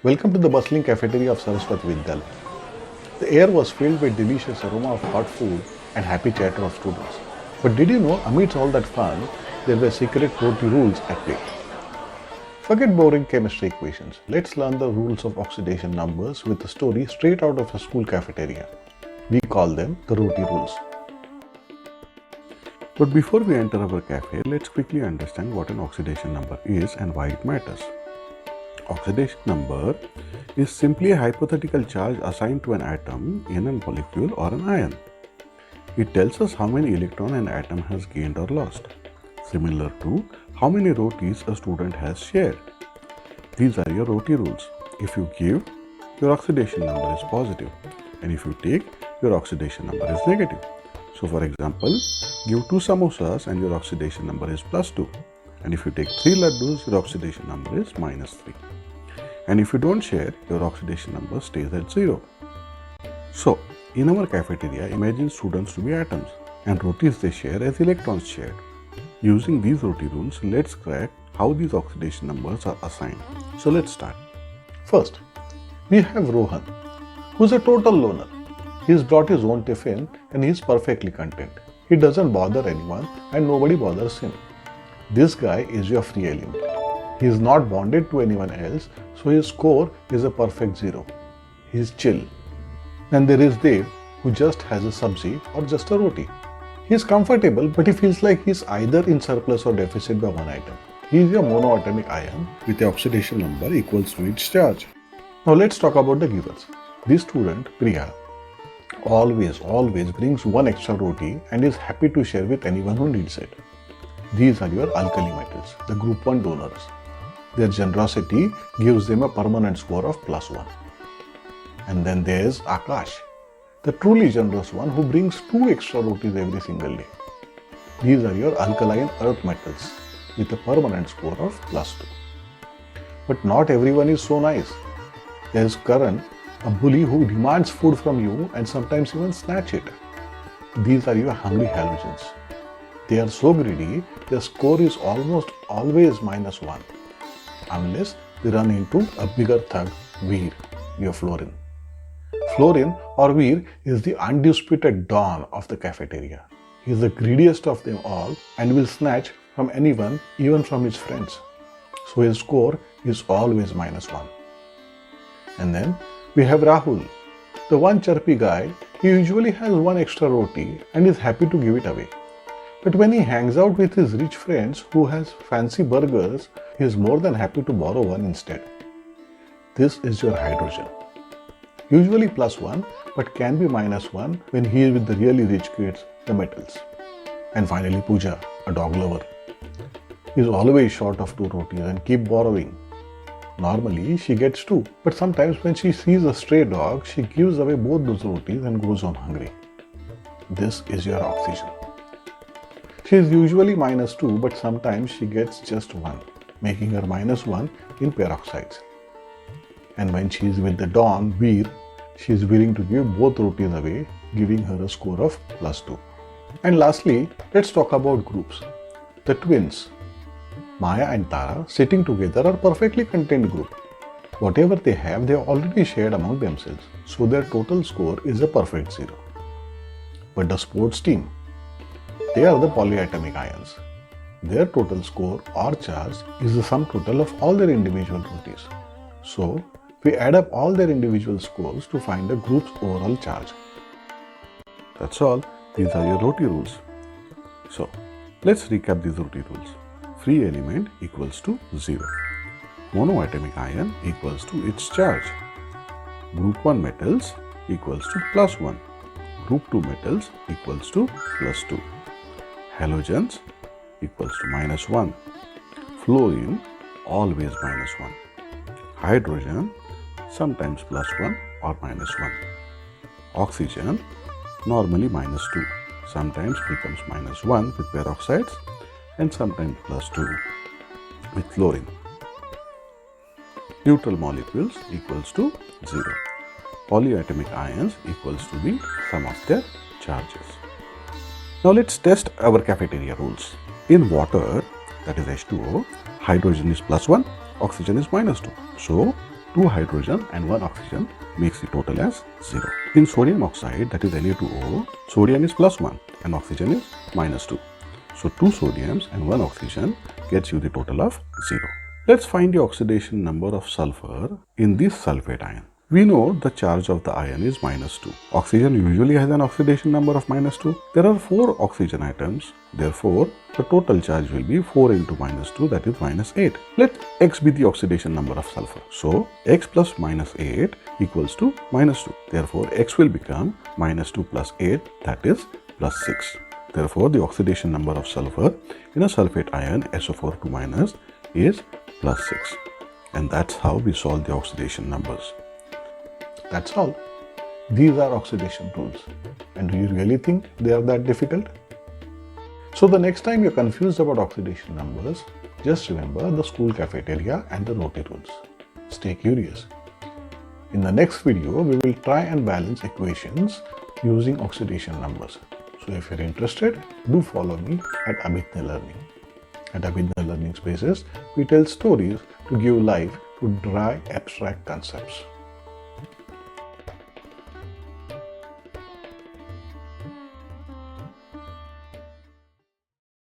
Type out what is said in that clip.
Welcome to the bustling cafeteria of Saraswati Vidyalaya. The air was filled with delicious aroma of hot food and happy chatter of students. But did you know, amidst all that fun, there were secret Roti rules at play. Forget boring chemistry equations. Let's learn the rules of oxidation numbers with a story straight out of a school cafeteria. We call them the Roti Rules. But before we enter our cafe, let's quickly understand what an oxidation number is and why it matters. Oxidation number is simply a hypothetical charge assigned to an atom in a molecule or an ion. It tells us how many electrons an atom has gained or lost, similar to how many rotis a student has shared. These are your Roti rules. If you give, your oxidation number is positive, and if you take, your oxidation number is negative. So for example, give 2 samosas and your oxidation number is +2. And if you take 3 laddus, your oxidation number is -3. And if you don't share, your oxidation number stays at 0. So, in our cafeteria, imagine students to be atoms and rotis they share as electrons shared. Using these Roti rules, let's crack how these oxidation numbers are assigned. So let's start. First, we have Rohan, who's a total loner. He's brought his own tiffin and he's perfectly content. He doesn't bother anyone and nobody bothers him. This guy is your free element. He is not bonded to anyone else, so his score is a perfect 0. He is chill. Then there is Dev, who just has a sabzi or just a roti. He is comfortable, but he feels like he is either in surplus or deficit by one item. He is your monoatomic ion with the oxidation number equals to its charge. Now let's talk about the givers. This student, Priya, always brings one extra roti and is happy to share with anyone who needs it. These are your alkali metals, the group 1 donors. Their generosity gives them a permanent score of +1. And then there's Akash, the truly generous one who brings 2 extra rotis every single day. These are your alkaline earth metals with a permanent score of +2. But not everyone is so nice. There's Karan, a bully who demands food from you and sometimes even snatch it. These are your hungry halogens. They are so greedy, their score is almost always -1, unless they run into a bigger thug, Veer, your fluorine. Fluorine or Veer is the undisputed don of the cafeteria. He is the greediest of them all and will snatch from anyone, even from his friends. So his score is always -1. And then we have Rahul, the one chirpy guy. He usually has 1 extra roti and is happy to give it away. But when he hangs out with his rich friends who has fancy burgers, he is more than happy to borrow one instead. This is your hydrogen. Usually +1, but can be -1 when he is with the really rich kids, the metals. And finally Pooja, a dog lover. He is always short of 2 rotis and keep borrowing. Normally she gets 2, but sometimes when she sees a stray dog, she gives away both those rotis and goes on hungry. This is your oxygen. She is usually -2, but sometimes she gets just 1, making her -1 in peroxides. And when she is with the Don, Veer, she is willing to give both rotis away, giving her a score of +2. And lastly, let's talk about groups. The twins, Maya and Tara, sitting together are perfectly content group. Whatever they have, they already shared among themselves, so their total score is a perfect 0. But the sports team, they are the polyatomic ions. Their total score or charge is the sum total of all their individual rotis. So, we add up all their individual scores to find the group's overall charge. That's all. These are your Roti rules. So, let's recap these Roti rules. Free element equals to 0. Monoatomic ion equals to its charge. Group 1 metals equals to +1. Group 2 metals equals to +2. Halogens equals to -1. Fluorine always -1. Hydrogen sometimes +1 or -1. Oxygen normally -2. Sometimes becomes -1 with peroxides and sometimes +2 with fluorine. Neutral molecules equals to 0. Polyatomic ions equals to the sum of their charges. Now let's test our cafeteria rules. In water, that is H2O, hydrogen is +1, oxygen is -2. So 2 hydrogen and 1 oxygen makes the total as 0. In sodium oxide, that is Na₂O, sodium is +1 and oxygen is -2. So 2 sodiums and 1 oxygen gets you the total of 0. Let's find the oxidation number of sulfur in this sulfate ion. We know the charge of the ion is -2. Oxygen usually has an oxidation number of -2. There are 4 oxygen atoms. Therefore, the total charge will be 4 into -2, that is -8. Let X be the oxidation number of sulfur. So, X plus -8 equals to -2. Therefore, X will become -2 plus 8, that is +6. Therefore, the oxidation number of sulfur in a sulfate ion SO₄² is +6. And that's how we solve the oxidation numbers. That's all. These are oxidation rules. And do you really think they are that difficult? So the next time you're confused about oxidation numbers, just remember the school cafeteria and the Roti rules. Stay curious. In the next video, we will try and balance equations using oxidation numbers. So if you're interested, do follow me at Abhidnya Learning. At Abhidnya Learning Spaces, we tell stories to give life to dry, abstract concepts.